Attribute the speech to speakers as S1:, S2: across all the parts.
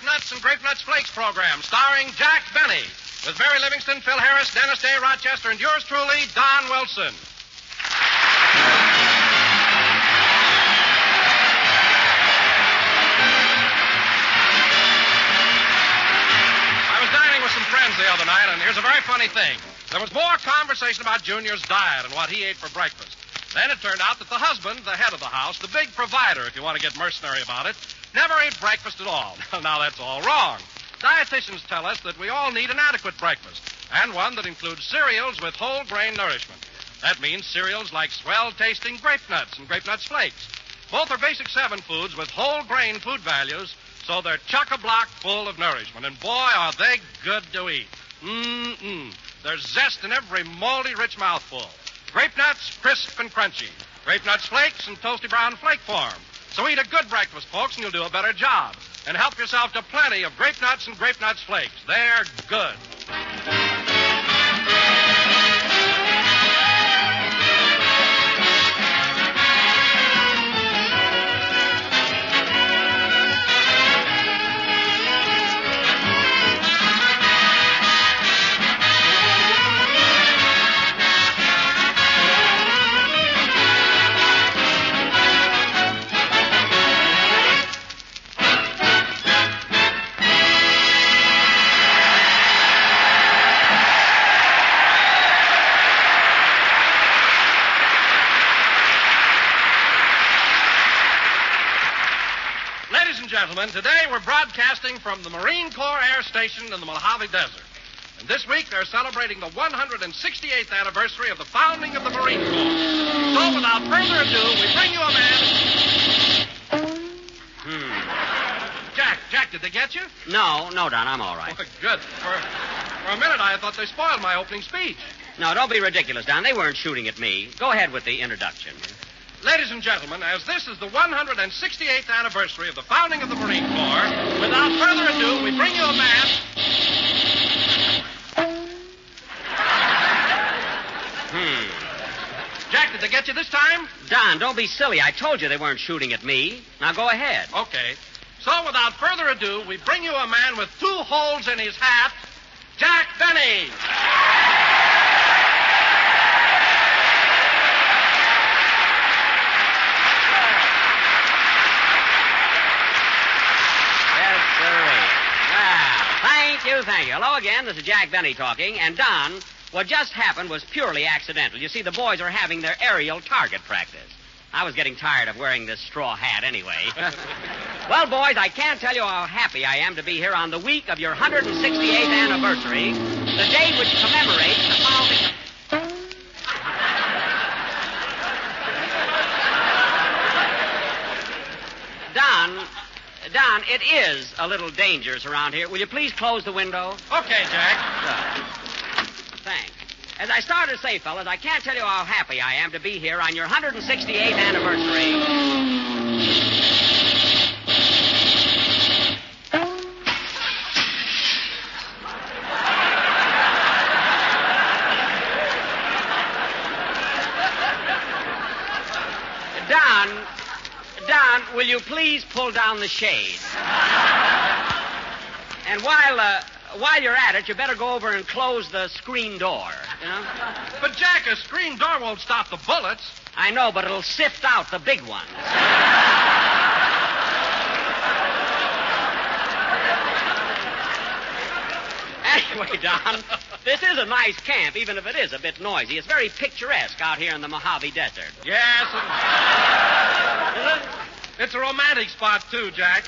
S1: Nuts and Grape Nuts Flakes program starring Jack Benny with Mary Livingston, Phil Harris, Dennis Day, Rochester, and yours truly, Don Wilson. I was dining with some friends the other night, and here's a very funny thing. There was more conversation about Junior's diet and what he ate for breakfast. Then it turned out that the husband, the head of the house, the big provider, if you want to get mercenary about it, never ate breakfast at all. Now, that's all wrong. Dietitians tell us that we all need an adequate breakfast, and one that includes cereals with whole grain nourishment. That means cereals like swell-tasting Grape Nuts and Grape Nuts Flakes. Both are basic 7 foods with whole grain food values, so they're chock-a-block full of nourishment. And boy, are they good to eat. There's zest in every moldy, rich mouthful. Grape Nuts, crisp and crunchy. Grape Nuts Flakes in toasty brown flake form. So eat a good breakfast, folks, and you'll do a better job. And help yourself to plenty of Grape Nuts and Grape Nuts Flakes. They're good. Gentlemen, today we're broadcasting from the Marine Corps Air Station in the Mojave Desert. And this week they're celebrating the 168th anniversary of the founding of the Marine Corps. So without further ado, we bring you a man... Jack, did they get you?
S2: No, Don, I'm all right.
S1: Oh, good. For a minute I thought they spoiled my opening speech.
S2: No, don't be ridiculous, Don. They weren't shooting at me. Go ahead with the introduction.
S1: Ladies and gentlemen, as this is the 168th anniversary of the founding of the Marine Corps, without further ado, we bring you a man... Jack, did they get you this time?
S2: Don, don't be silly. I told you they weren't shooting at me. Now go ahead.
S1: Okay. So without further ado, we bring you a man with 2 holes in his hat, Jack Benny.
S2: Thank you. Hello again. This is Jack Benny talking. And, Don, what just happened was purely accidental. You see, the boys are having their aerial target practice. I was getting tired of wearing this straw hat anyway. Well, boys, I can't tell you how happy I am to be here on the week of your 168th anniversary, the day which commemorates the founding of... Don, it is a little dangerous around here. Will you please close the window?
S1: Okay, Jack.
S2: Thanks. As I started to say, fellas, I can't tell you how happy I am to be here on your 168th anniversary. Don, will you please pull down the shade? And while you're at it, you better go over and close the screen door, you know?
S1: But, Jack, a screen door won't stop the bullets.
S2: I know, but it'll sift out the big ones. Anyway, Don, this is a nice camp, even if it is a bit noisy. It's very picturesque out here in the Mojave Desert.
S1: Yes, it's a romantic spot, too, Jack.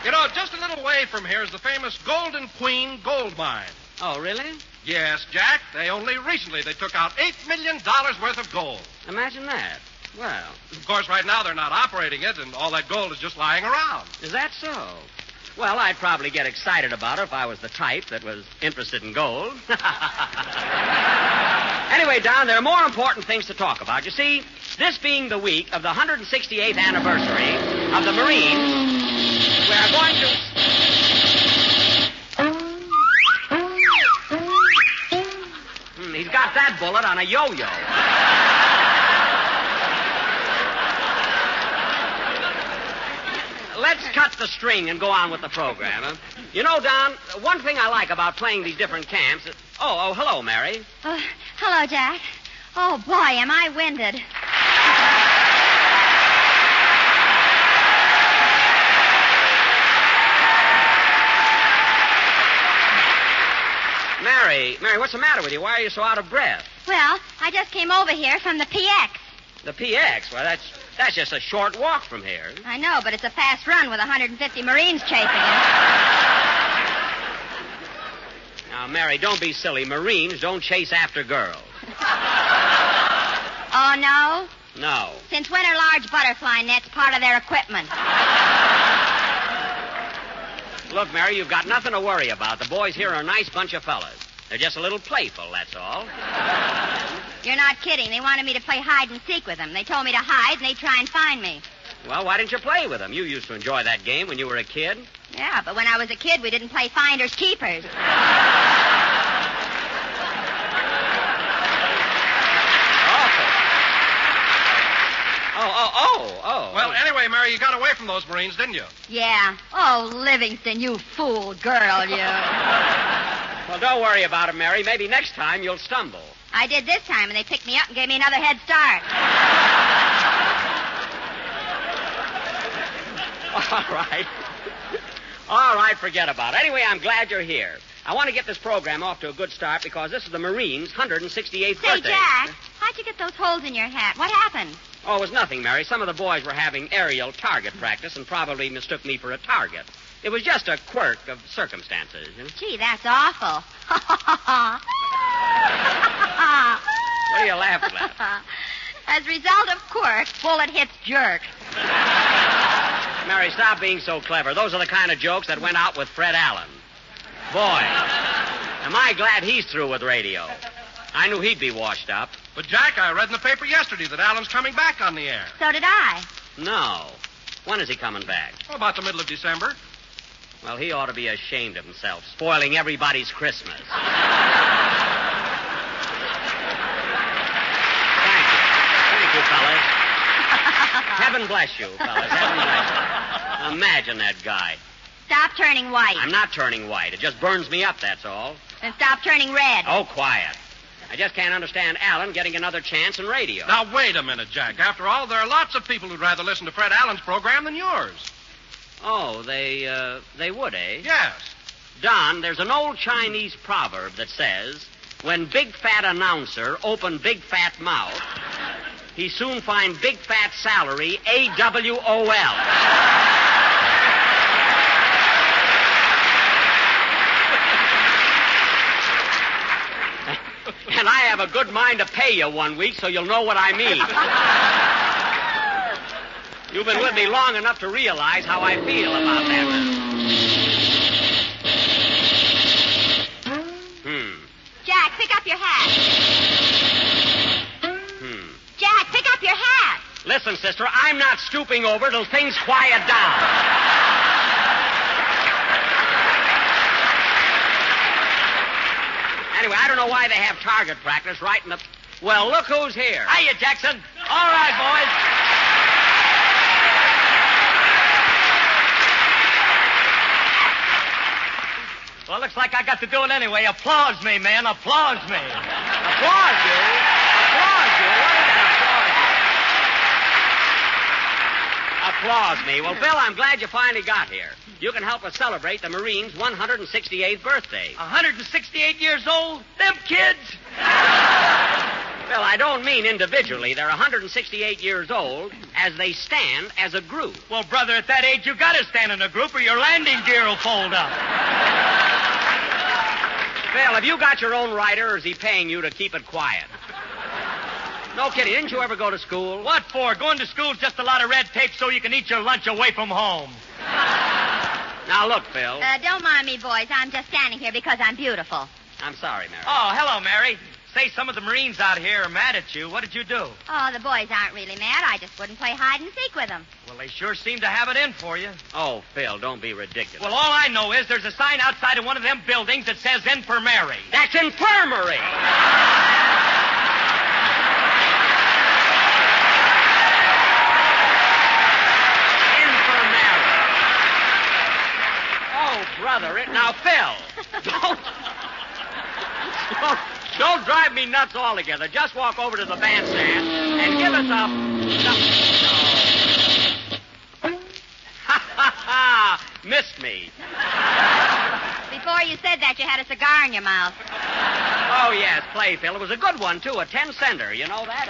S1: You know, just a little way from here is the famous Golden Queen gold mine.
S2: Oh, really?
S1: Yes, Jack. Only recently they took out $8 million worth of gold.
S2: Imagine that. Well.
S1: Of course, right now they're not operating it, and all that gold is just lying around.
S2: Is that so? Well, I'd probably get excited about it if I was the type that was interested in gold. Anyway, Don, there are more important things to talk about. You see, this being the week of the 168th anniversary of the Marines, we are going to... He's got that bullet on a yo-yo. Let's cut the string and go on with the program. Huh? You know, Don, one thing I like about playing these different camps... Oh, hello, Mary.
S3: Hello, Jack. Oh, boy, am I winded.
S2: Mary, what's the matter with you? Why are you so out of breath?
S3: Well, I just came over here from the PX.
S2: The PX? Well, that's just a short walk from here.
S3: I know, but it's a fast run with 150 Marines chasing it.
S2: Now, Mary, don't be silly. Marines don't chase after girls.
S3: Oh, no?
S2: No.
S3: Since when are large butterfly nets part of their equipment?
S2: Look, Mary, you've got nothing to worry about. The boys here are a nice bunch of fellas. They're just a little playful, that's all.
S3: You're not kidding. They wanted me to play hide and seek with them. They told me to hide, and they'd try and find me.
S2: Well, why didn't you play with them? You used to enjoy that game when you were a kid.
S3: Yeah, but when I was a kid, we didn't play finders keepers.
S2: Oh.
S1: Well, anyway, Mary, you got away from those Marines, didn't you?
S3: Yeah. Oh, Livingston, you fool girl, you.
S2: Well, don't worry about it, Mary. Maybe next time you'll stumble.
S3: I did this time, and they picked me up and gave me another head start.
S2: All right, forget about it. Anyway, I'm glad you're here. I want to get this program off to a good start because this is the Marines' 168th birthday.
S3: Say, Jack, how'd you get those holes in your hat? What happened?
S2: Oh, it was nothing, Mary. Some of the boys were having aerial target practice and probably mistook me for a target. It was just a quirk of circumstances. You know?
S3: Gee, that's awful.
S2: What are you laughing at?
S3: As a result of quirk, bullet hits jerk.
S2: Mary, stop being so clever. Those are the kind of jokes that went out with Fred Allen. Boy, am I glad he's through with radio. I knew he'd be washed up.
S1: But, Jack, I read in the paper yesterday that Allen's coming back on the air.
S3: So did I.
S2: No. When is he coming back?
S1: Oh, about the middle of December.
S2: Well, he ought to be ashamed of himself, spoiling everybody's Christmas. Thank you, fellas. Heaven bless you, fellas. Heaven bless you. Imagine that guy.
S3: Stop turning white.
S2: I'm not turning white. It just burns me up, that's all.
S3: And stop turning red.
S2: Oh, quiet. I just can't understand Allen getting another chance in radio.
S1: Now, wait a minute, Jack. After all, there are lots of people who'd rather listen to Fred Allen's program than yours.
S2: Oh, they would, eh?
S1: Yes.
S2: Don, there's an old Chinese proverb that says, when big fat announcer open big fat mouth, he soon find big fat salary, AWOL. And I have a good mind to pay you one week so you'll know what I mean. You've been with me long enough to realize how I feel about that.
S3: Jack, pick up your hat. Jack, pick up your hat.
S2: Listen, sister, I'm not stooping over till things quiet down. Anyway, I don't know why they have target practice right in the... Well, look who's here.
S4: Hiya, Jackson. All right, boys. Well, looks like I got to do it anyway. Applause me, man. Applause me.
S2: Applause you? Applause you? What is that, applause me? Well, Bill, I'm glad you finally got here. You can help us celebrate the Marines' 168th birthday.
S4: 168 years old? Them kids?
S2: Bill, I don't mean individually. They're 168 years old as they stand as a group.
S4: Well, brother, at that age, you got to stand in a group or your landing gear will fold up.
S2: Bill, have you got your own writer, or is he paying you to keep it quiet? No kidding. Didn't you ever go to school?
S4: What for? Going to school's just a lot of red tape so you can eat your lunch away from home.
S2: Now, look, Bill.
S3: Don't mind me, boys. I'm just standing here because I'm beautiful.
S2: I'm sorry, Mary.
S4: Oh, hello, Mary. Say, some of the Marines out here are mad at you. What did you do?
S3: Oh, the boys aren't really mad. I just wouldn't play hide and seek with them.
S4: Well, they sure seem to have it in for you.
S2: Oh, Phil, don't be ridiculous.
S4: Well, all I know is there's a sign outside of one of them buildings that says infirmary.
S2: That's infirmary. Infirmary. another. Now, Phil, don't drive me nuts altogether. Just walk over to the bandstand and give us a... Ha, ha, ha! Missed me.
S3: Before you said that, you had a cigar in your mouth.
S2: Oh, yes, play, Phil. It was a good one, too, a 10-center. You know that?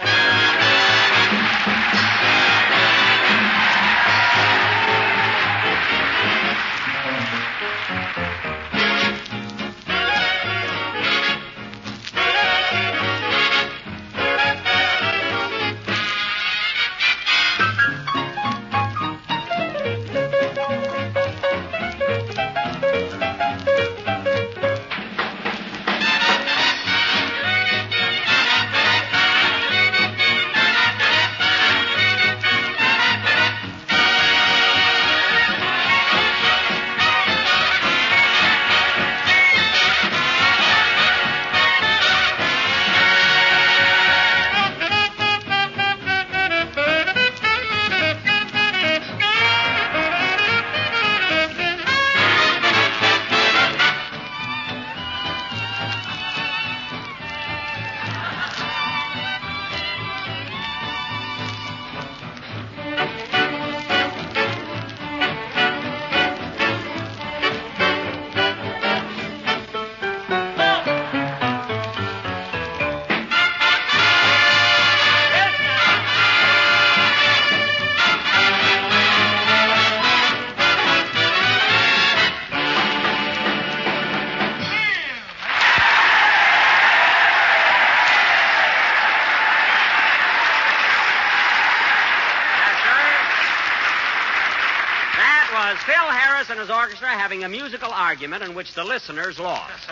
S2: And his orchestra having a musical argument in which the listeners lost.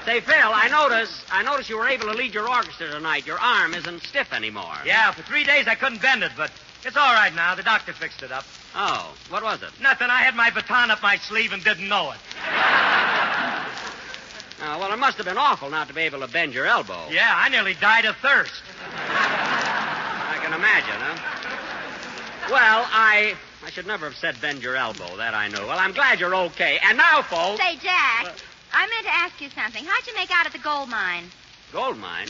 S2: Say, Phil, I notice you were able to lead your orchestra tonight. Your arm isn't stiff anymore.
S4: Yeah, for 3 days I couldn't bend it, but it's all right now. The doctor fixed it up.
S2: Oh, what was it?
S4: Nothing. I had my baton up my sleeve and didn't know it.
S2: Well, it must have been awful not to be able to bend your elbow.
S4: Yeah, I nearly died of thirst.
S2: I can imagine, huh? Well, I should never have said bend your elbow. That I know. Well, I'm glad you're okay. And now, folks...
S3: Say, Jack, I meant to ask you something. How'd you make out at the gold mine?
S2: Gold mine?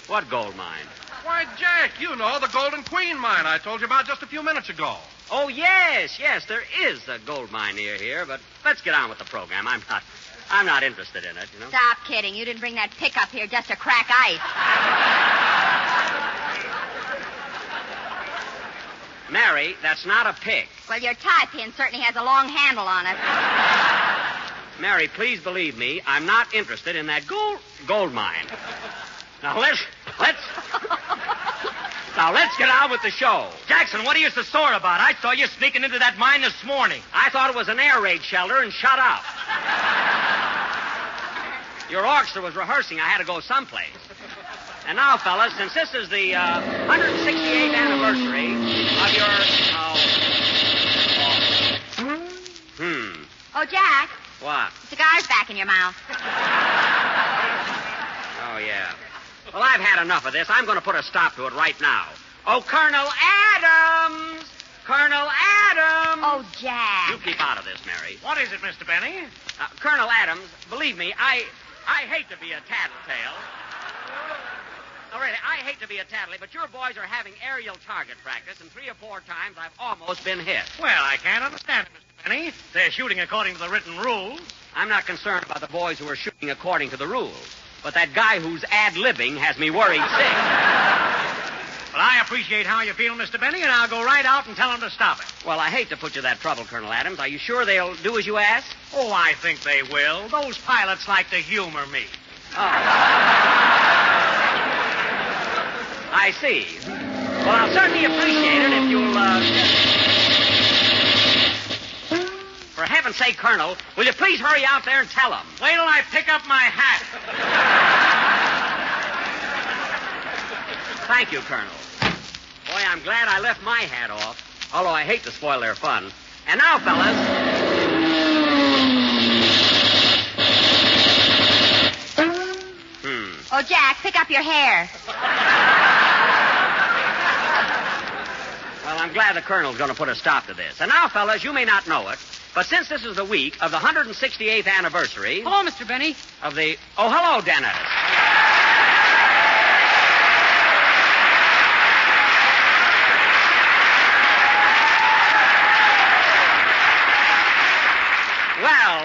S2: What gold mine?
S1: Why, Jack, you know, the Golden Queen mine I told you about just a few minutes ago.
S2: Oh, yes, there is a gold mine near here, but let's get on with the program. I'm not interested in it, you know.
S3: Stop kidding. You didn't bring that pickup here just to crack ice.
S2: Mary, that's not a pick.
S3: Well, your tie pin certainly has a long handle on it.
S2: Mary, please believe me, I'm not interested in that gold mine. Now, let's get on with the show.
S4: Jackson, what are you so sore about? I saw you sneaking into that mine this morning.
S2: I thought it was an air raid shelter and shut up. Your orchestra was rehearsing. I had to go someplace. And now, fellas, since this is the 168th anniversary of your...
S3: Oh, Jack.
S2: What?
S3: The cigar's back in your mouth.
S2: Oh, yeah. Well, I've had enough of this. I'm going to put a stop to it right now. Oh, Colonel Adams! Colonel Adams!
S3: Oh, Jack.
S2: You keep out of this, Mary.
S4: What is it, Mr. Benny?
S2: Colonel Adams, believe me, I hate to be a tattletale. No, really, I hate to be a tattletale, but your boys are having aerial target practice, and 3 or 4 times I've almost been hit.
S4: Well, I can't understand it, Mr. Benny. They're shooting according to the written rules.
S2: I'm not concerned about the boys who are shooting according to the rules, but that guy who's ad-libbing has me worried sick.
S4: Well, I appreciate how you feel, Mr. Benny, and I'll go right out and tell them to stop it.
S2: Well, I hate to put you that trouble, Colonel Adams. Are you sure they'll do as you ask?
S4: Oh, I think they will. Those pilots like to humor me.
S2: Oh. I see. Well, I'll certainly appreciate it if you'll, For heaven's sake, Colonel, will you please hurry out there and tell them?
S4: Wait till I pick up my hat.
S2: Thank you, Colonel. Boy, I'm glad I left my hat off, although I hate to spoil their fun. And now, fellas...
S3: Oh, Jack, pick up your hair.
S2: Well, I'm glad the Colonel's going to put a stop to this. And now, fellas, you may not know it, But since this is the week of the 168th anniversary...
S5: Hello, Mr. Benny.
S2: ...of the... Oh, hello, Dennis.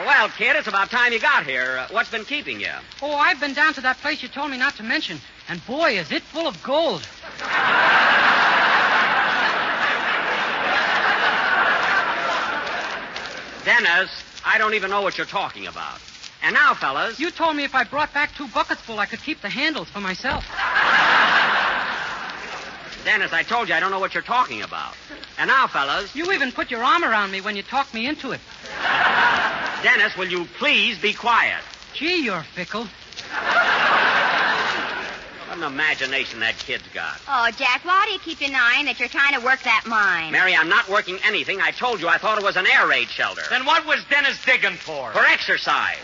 S2: Well, kid, it's about time you got here. What's been keeping you?
S5: Oh, I've been down to that place you told me not to mention. And boy, is it full of gold.
S2: Dennis, I don't even know what you're talking about. And now, fellas...
S5: You told me if I brought back 2 buckets full, I could keep the handles for myself.
S2: Dennis, I told you I don't know what you're talking about. And now, fellas...
S5: You even put your arm around me when you talked me into it.
S2: Dennis, will you please be quiet?
S5: Gee, you're fickle.
S2: What an imagination that kid's got.
S3: Oh, Jack, why do you keep denying that you're trying to work that mine?
S2: Mary, I'm not working anything. I told you I thought it was an air raid shelter.
S4: Then what was Dennis digging for?
S2: For exercise.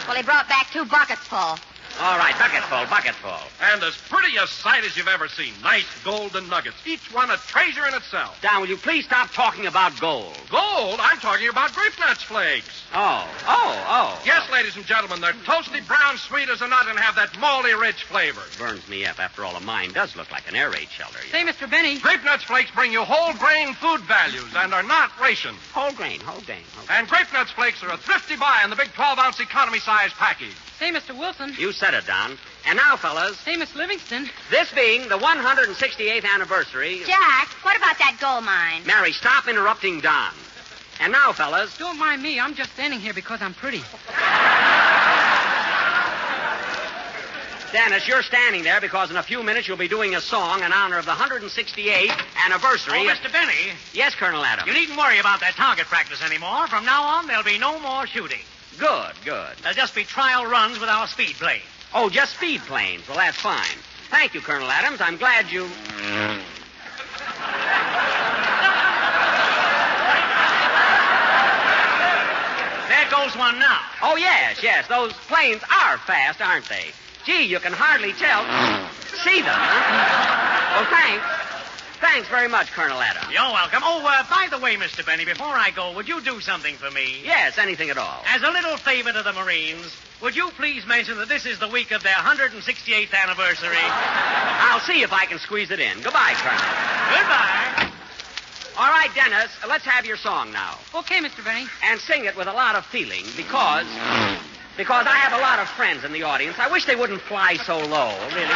S3: Well, he brought back 2 buckets full.
S2: All right, bucketful.
S1: And as pretty a sight as you've ever seen. Nice golden nuggets. Each one a treasure in itself.
S2: Don, will you please stop talking about gold?
S1: Gold? I'm talking about grape nuts flakes.
S2: Oh.
S1: Yes, ladies and gentlemen, they're toasty brown, sweet as a nut, and have that malty rich flavor.
S2: Burns me up. After all, mine does look like an air raid shelter.
S5: Say, Mr. Benny.
S1: Grape nuts flakes bring you whole grain food values and are not rationed.
S2: Whole grain.
S1: And grape nuts flakes are a thrifty buy in the big 12-ounce economy size package.
S5: Say, Mr. Wilson.
S2: You said it, Don. And now, fellas,
S5: Say, Miss Livingston.
S2: this being the 168th anniversary...
S3: Jack, what about that gold mine?
S2: Mary, stop interrupting Don. And now, fellas...
S5: Don't mind me. I'm just standing here because I'm pretty.
S2: Dennis, you're standing there because in a few minutes you'll be doing a song in honor of the 168th anniversary...
S4: Oh, Mr. Benny,
S2: Yes, Colonel Adams.
S4: you needn't worry about that target practice anymore. From now on, there'll be no more shooting.
S2: Good.
S4: There'll just be trial runs with our speed plane.
S2: Oh, just speed planes. Well, that's fine. Thank you, Colonel Adams. I'm glad you...
S4: There goes one now.
S2: Oh, yes. Those planes are fast, aren't they? Gee, you can hardly tell. See them, huh? Well, thanks. Thanks very much, Colonel Adams.
S4: You're welcome. Oh, by the way, Mr. Benny, before I go, would you do something for me?
S2: Yes, anything at all.
S4: As a little favor to the Marines, would you please mention that this is the week of their 168th anniversary?
S2: I'll see if I can squeeze it in. Goodbye, Colonel.
S4: Goodbye.
S2: All right, Dennis, let's have your song now.
S5: Okay, Mr. Benny.
S2: And sing it with a lot of feeling because I have a lot of friends in the audience. I wish they wouldn't fly so low, really.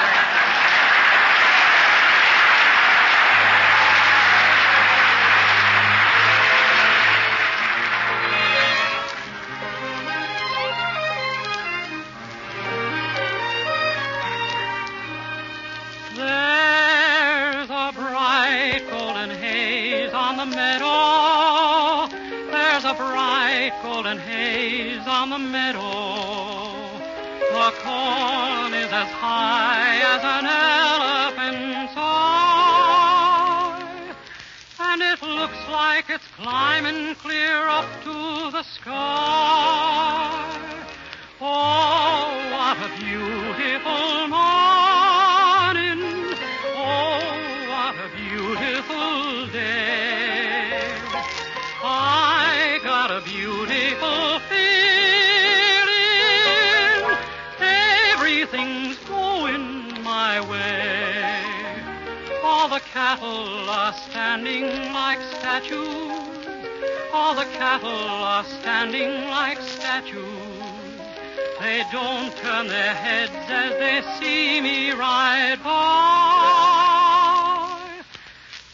S5: There's a bright golden haze on the meadow. There's a bright golden haze on the meadow. The corn is as high as an elephant's eye, and it looks like it's climbing clear up to the sky. Oh, what a beautiful morning. Oh, what a beautiful day. I got a beautiful feeling. Everything's going my way. All the cattle are standing like statues. All the cattle are standing like statues. They don't turn their heads as they see me ride by.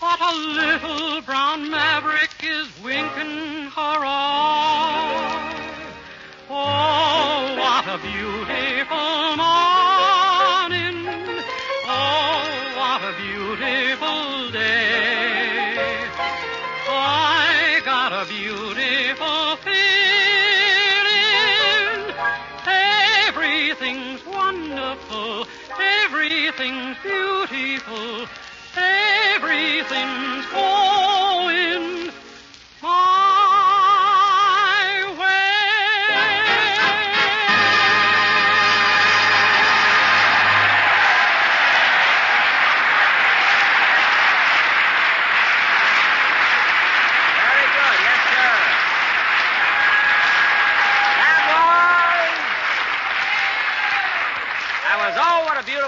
S5: But a little brown maverick is winking her eye. Oh, what a beautiful morning. Oh, what a beautiful day. I got a beautiful feeling. Everything's wonderful. Everything's beautiful. Everything's going my way.
S2: Very good. Yes, sir.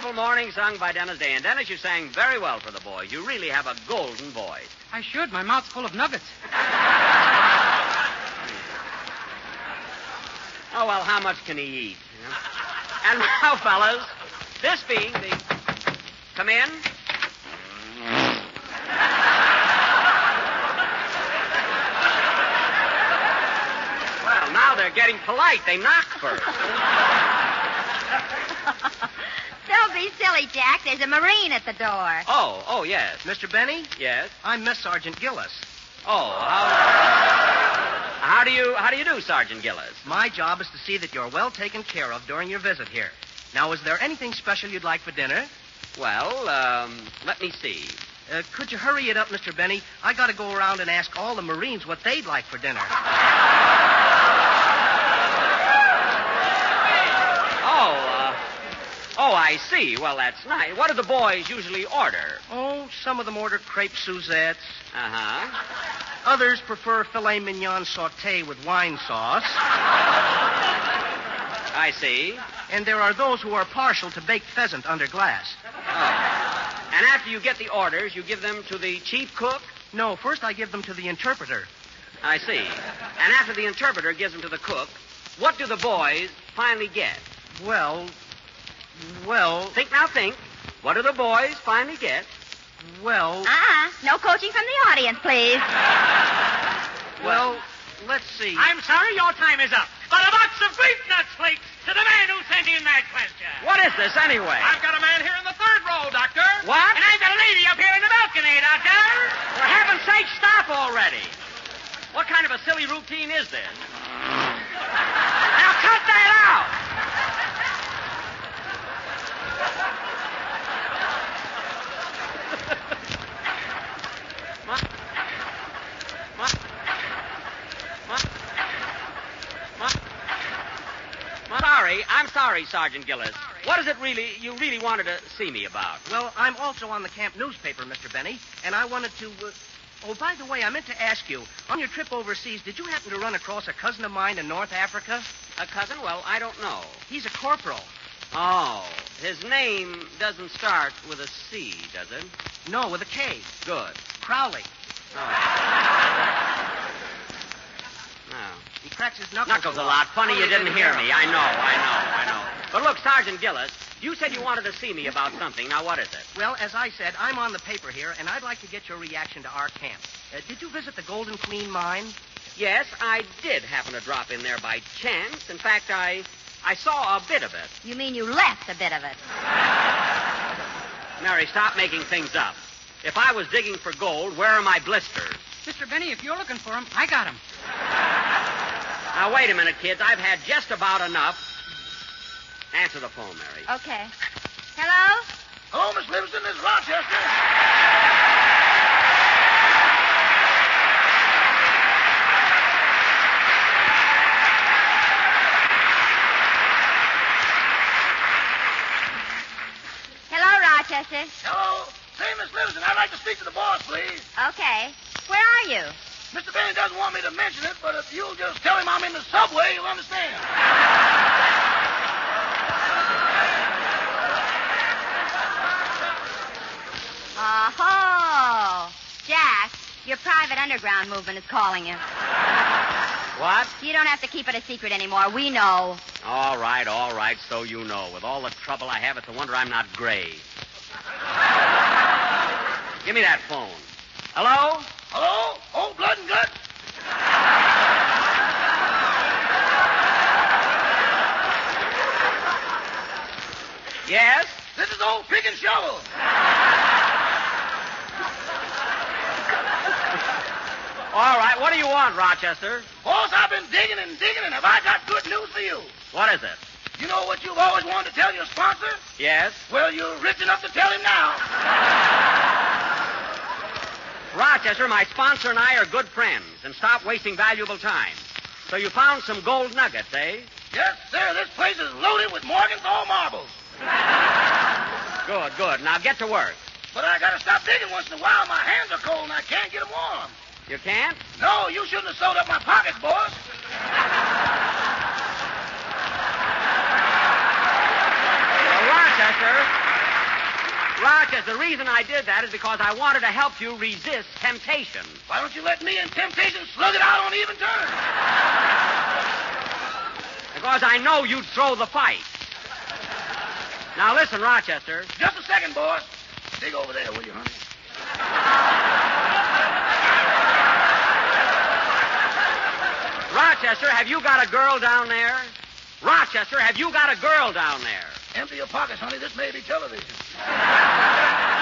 S2: beautiful morning sung by Dennis Day. And, Dennis, you sang very well for the boys. You really have a golden voice.
S5: I should. My mouth's full of nuggets.
S2: Oh, well, how much can he eat? You know? And now, fellas, this being the... Come in. Well, now they're getting polite. They knock first.
S3: Don't be silly, Jack. There's a Marine at the door.
S2: Oh, yes.
S6: Mr. Benny?
S2: Yes?
S6: I'm Miss Sergeant Gillis.
S2: Oh, how do you do, Sergeant Gillis?
S6: My job is to see that you're well taken care of during your visit here. Now, is there anything special you'd like for dinner?
S2: Well, let me see.
S6: Could you hurry it up, Mr. Benny? I got to go around and ask all the Marines what they'd like for dinner.
S2: Oh, I see. Well, that's nice. What do the boys usually order?
S6: Oh, some of them order crepe Suzettes.
S2: Uh-huh.
S6: Others prefer filet mignon sauté with wine sauce.
S2: I see.
S6: And there are those who are partial to baked pheasant under glass.
S2: Oh. And after you get the orders, you give them to the chief cook?
S6: No, first I give them to the interpreter.
S2: I see. And after the interpreter gives them to the cook, what do the boys finally get?
S6: Well...
S2: Think now, think. What do the boys finally get?
S6: Well...
S3: No coaching from the audience, please.
S6: Well, let's see.
S4: I'm sorry your time is up. But a box of grape nuts flakes to the man who sent in that question.
S2: What is this, anyway?
S1: I've got a man here in the third row, Doctor.
S2: What?
S4: And I've got a lady up here in the balcony, Doctor.
S2: For heaven's sake, stop already. What kind of a silly routine is this? Now cut that out. I'm sorry, Sergeant Gillis. What is it you really wanted to see me about?
S6: Well, I'm also on the camp newspaper, Mr. Benny, and I wanted to... Oh, by the way, I meant to ask you, on your trip overseas, did you happen to run across a cousin of mine in North Africa?
S2: A cousin? Well, I don't know.
S6: He's a corporal.
S2: Oh, his name doesn't start with a C, does it?
S6: No, with a K.
S2: Good.
S6: Crowley.
S2: Oh.
S6: He cracks his knuckles.
S2: Knuckles a lot. Funny you didn't hear me. I know. But look, Sergeant Gillis, you said you wanted to see me about something. Now, what is it?
S6: Well, as I said, I'm on the paper here, and I'd like to get your reaction to our camp. Did you visit the Golden Queen mine?
S2: Yes, I did happen to drop in there by chance. In fact, I saw a bit of it.
S3: You mean you left a bit of it?
S2: Mary, stop making things up. If I was digging for gold, where are my blisters?
S5: Mr. Benny, if you're looking for him, I got him.
S2: Now, wait a minute, kids. I've had just about enough. Answer the phone, Mary.
S3: Okay. Hello?
S7: Hello, Miss Livingston. This is Rochester.
S3: Hello, Rochester.
S7: Hello. Say, Miss Livingston, I'd like to speak to the boss, please.
S3: Okay. Where are you?
S7: Mr. Benny doesn't want me to mention it, but if you'll just tell him I'm in the subway, he'll understand.
S3: Oh, Jack, your private underground movement is calling you.
S2: What?
S3: You don't have to keep it a secret anymore. We know.
S2: All right, so you know. With all the trouble I have, it's a wonder I'm not gray. Give me that phone. Hello?
S7: Hello? Oh, blood and guts?
S2: Yes?
S7: This is old Pick and Shovel.
S2: All right, what do you want, Rochester?
S7: Boss, I've been digging, and have I got good news for you?
S2: What is it?
S7: You know what you've always wanted to tell your sponsor?
S2: Yes?
S7: Well, you're rich enough to tell him now.
S2: Rochester, my sponsor and I are good friends, and stop wasting valuable time. So you found some gold nuggets, eh?
S7: Yes, sir. This place is loaded with Morgenthau marbles.
S2: Good. Now get to work.
S7: But I gotta stop digging once in a while. My hands are cold and I can't get them warm.
S2: You can't?
S7: No, you shouldn't have sewed up my pockets, boss.
S2: Well, Rochester, the reason I did that is because I wanted to help you resist temptation.
S7: Why don't you let me and temptation slug it out on even terms?
S2: Because I know you'd throw the fight. Now listen, Rochester.
S7: Just a second, boss. Dig over there, will you, honey?
S2: Rochester, have you got a girl down there? Rochester, have you got a girl down there?
S7: Empty your pockets, honey. This may be television.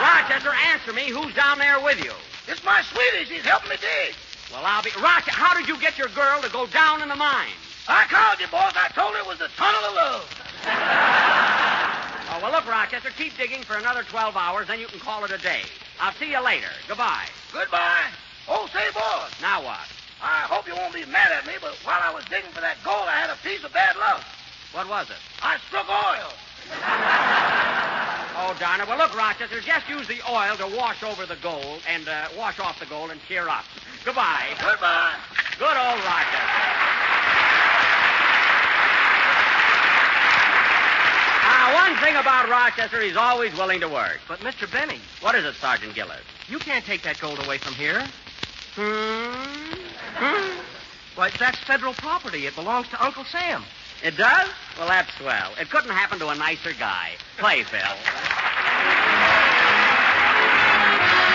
S2: Rochester, answer me. Who's down there with you?
S7: It's my sweetie. She's helping me dig.
S2: Well, I'll be... Rochester, how did you get your girl to go down in the mine?
S7: I called you, boss. I told her it was the tunnel of love.
S2: Oh, well, look, Rochester, keep digging for another 12 hours, then you can call it a day. I'll see you later. Goodbye.
S7: Goodbye. Oh, say, boss.
S2: Now what?
S7: I hope you won't be mad at me, but while I was digging for that gold, I had a piece of bad luck.
S2: What was it?
S7: I struck oil.
S2: Oh, darn it. Well, look, Rochester, just use the oil to wash over the gold and wash off the gold and cheer up. Goodbye.
S7: Goodbye.
S2: Good old Rochester. Now, one thing about Rochester, he's always willing to work.
S6: But, Mr. Benny,
S2: What is it, Sergeant Gillis?
S6: you can't take that gold away from here.
S2: Hmm?
S6: Why, that's federal property. It belongs to Uncle Sam.
S2: It does? Well, that's swell. It couldn't happen to a nicer guy. Play, Phil.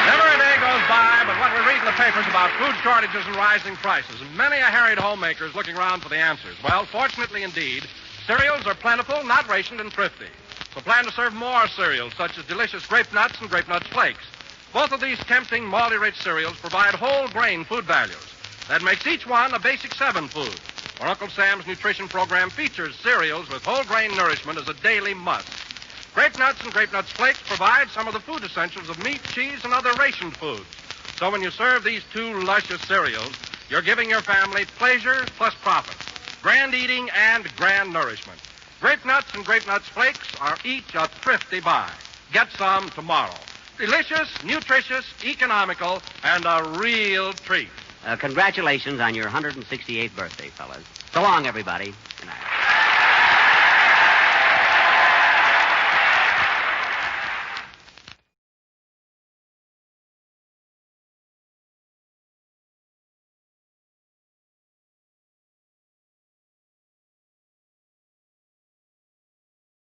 S1: Never a day goes by but what we read in the papers about food shortages and rising prices, and many a harried homemaker is looking around for the answers. Well, fortunately indeed, cereals are plentiful, not rationed, and thrifty. So plan to serve more cereals, such as delicious Grape Nuts and Grape Nuts Flakes. Both of these tempting, malty-rich cereals provide whole grain food values. That makes each one a basic 7 food. For Uncle Sam's nutrition program features cereals with whole grain nourishment as a daily must. Grape Nuts and Grape Nuts Flakes provide some of the food essentials of meat, cheese, and other rationed foods. So when you serve these 2 luscious cereals, you're giving your family pleasure plus profit, grand eating and grand nourishment. Grape Nuts and Grape Nuts Flakes are each a thrifty buy. Get some tomorrow. Delicious, nutritious, economical, and a real treat.
S2: Congratulations on your 168th birthday, fellas. So long, everybody.